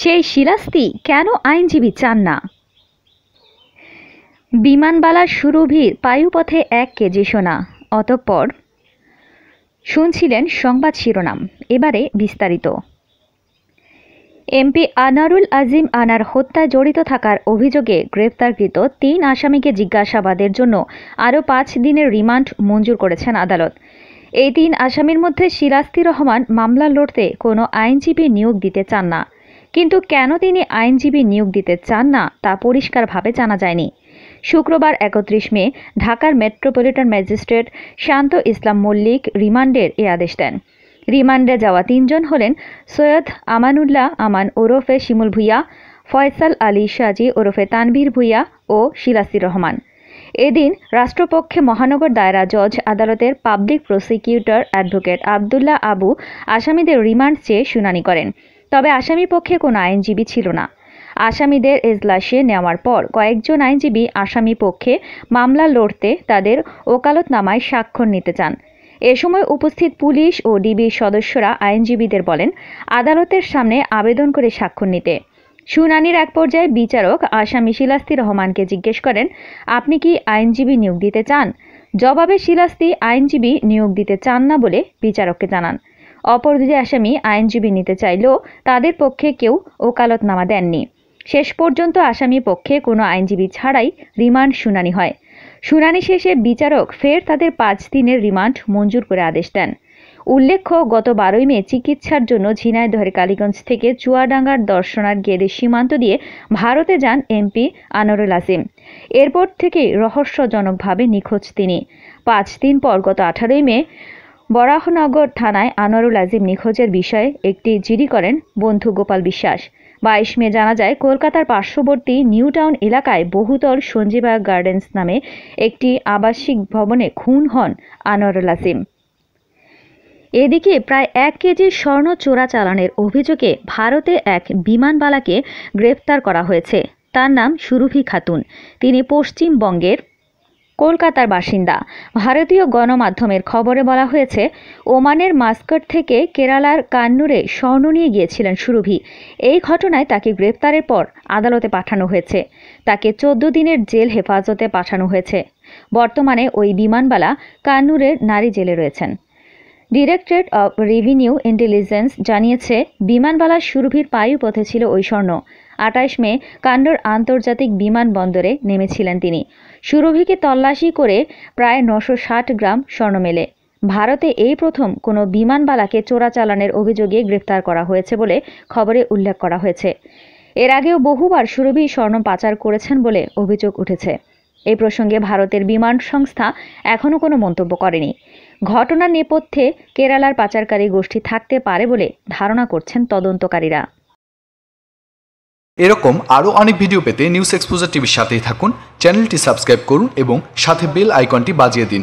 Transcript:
সেই শিলাস্তি কেন আইনজীবী চান না? বিমানবালা সুরভির পায়ুপথে 1 কেজি সোনা। অতঃপর শুনছিলেন সংবাদ শিরোনাম, এবারে বিস্তারিত। এমপি আনারুল আজিম আনার হত্যায় জড়িত থাকার অভিযোগে গ্রেপ্তারকৃত 3 আসামিকে জিজ্ঞাসাবাদের জন্য আরও 5 দিনের রিমান্ড মঞ্জুর করেছেন আদালত। এই 3 আসামির মধ্যে শিলাস্তি রহমান মামলা লড়তে কোনো আইনজীবী নিয়োগ দিতে চান না। কিন্তু কেন তিনি আইনজীবী নিয়োগ দিতে চান না তা পরিষ্কারভাবে জানা যায়নি। শুক্রবার 31 মে ঢাকার মেট্রোপলিটন ম্যাজিস্ট্রেট শান্ত ইসলাম মল্লিক রিমান্ডের এ আদেশ দেন। রিমান্ডে যাওয়া 3 জন হলেন সৈয়দ আমানুল্লাহ আমান ওরফে শিমুল ভূঁইয়া, ফয়সাল আলী সাজি ওরফে তানভীর ভূঁইয়া ও শিলাস্তি রহমান। এদিন রাষ্ট্রপক্ষে মহানগর দায়রা জজ আদালতের public prosecutor advocate Abdullah Abu আসামিদের রিমান্ড চেয়ে শুনানি করেন। তবে আসামি পক্ষে কোনো আইনজীবী ছিল না। আসামিদের এজলাসে নেওয়ার পর কয়েকজন আইনজীবী আসামি পক্ষে মামলা লড়তে তাদের ওকালতনামায় স্বাক্ষর নিতে চান। এ সময় উপস্থিত পুলিশ ও ডিবির সদস্যরা আইনজীবীদের বলেন আদালতের সামনে আবেদন করে স্বাক্ষর নিতে। শুনানির এক পর্যায়ে বিচারক আসামি শিলাস্তি রহমানকে জিজ্ঞেস করেন, আপনি কি আইনজীবী নিয়োগ দিতে চান? জবাবে শিলাস্তি আইনজীবী নিয়োগ দিতে চান না বলে বিচারককে জানান। অপর 2 আসামি আইনজীবী নিতে চাইলেও তাদের পক্ষে কেউ ওকালতনামা দেননি। শেষ পর্যন্ত আসামি পক্ষে কোনো আইনজীবী ছাড়াই রিমান্ড শুনানি হয়। শুনানি শেষে বিচারক ফের তাদের 5 দিনের রিমান্ড মঞ্জুর করে আদেশ দেন। উল্লেখ্য, গত 12 মে চিকিৎসার জন্য ঝিনাইদহের কালীগঞ্জ থেকে চুয়াডাঙ্গার দর্শনার গেদে সীমান্ত দিয়ে ভারতে যান এমপি আনারুল আজিম। এরপর থেকে রহস্যজনকভাবে নিখোঁজ তিনি। 5 দিন পর গত 18 মে বরাহনগর থানায় আনারুল আজিম নিখোঁজের বিষয়ে একটি জিডি করেন বন্ধু গোপাল বিশ্বাস। 22 মে জানা যায় কলকাতার পার্শ্ববর্তী নিউ টাউন এলাকায় বহুতল সঞ্জীবা গার্ডেন্স নামে একটি আবাসিক ভবনে খুন হন আনারুল আজিম। এদিকে প্রায় 1 কেজি স্বর্ণ চোরাচালানের অভিযোগে ভারতে এক বিমানবালাকে গ্রেপ্তার করা হয়েছে। তার নাম সুরভি খাতুন। তিনি পশ্চিমবঙ্গের কলকাতার বাসিন্দা। ভারতীয় গণমাধ্যমের খবরে বলা হয়েছে, ওমানের মাস্কট থেকে কেরালার কান্নুরে স্বর্ণ নিয়ে গিয়েছিলেন সুরভি। এই ঘটনায় তাকে গ্রেপ্তারের পর আদালতে পাঠানো হয়েছে। তাকে 14 দিনের জেল হেফাজতে পাঠানো হয়েছে। বর্তমানে ওই বিমানবালা কান্নুরের নারী জেলে রয়েছেন। ডিরেক্টরেট অব রেভিনিউ ইন্টেলিজেন্স জানিয়েছে, বিমানবালা সুরভির পায়ুপথে ছিল ওই স্বর্ণ। 28 মে কান্নুর আন্তর্জাতিক বিমানবন্দরে নেমেছিলেন তিনি। সুরভিকে তল্লাশি করে প্রায় 960 গ্রাম স্বর্ণ মেলে। ভারতে এই প্রথম কোনো বিমানবালাকে চোরাচালানের অভিযোগে গ্রেফতার করা হয়েছে বলে খবরে উল্লেখ করা হয়েছে। এর আগেও বহুবার সুরভি স্বর্ণ পাচার করেছেন বলে অভিযোগ উঠেছে। এই প্রসঙ্গে ভারতের বিমান সংস্থা এখনও কোনো মন্তব্য করেনি। ঘটনার নেপথ্যে কেরালার পাচারকারী গোষ্ঠী থাকতে পারে বলে ধারণা করছেন তদন্তকারীরা। এরকম আরও অনেক ভিডিও পেতে নিউজ এক্সপোজার টিভির সাথেই থাকুন। চ্যানেলটি সাবস্ক্রাইব করুন এবং সাথে বেল আইকনটি বাজিয়ে দিন।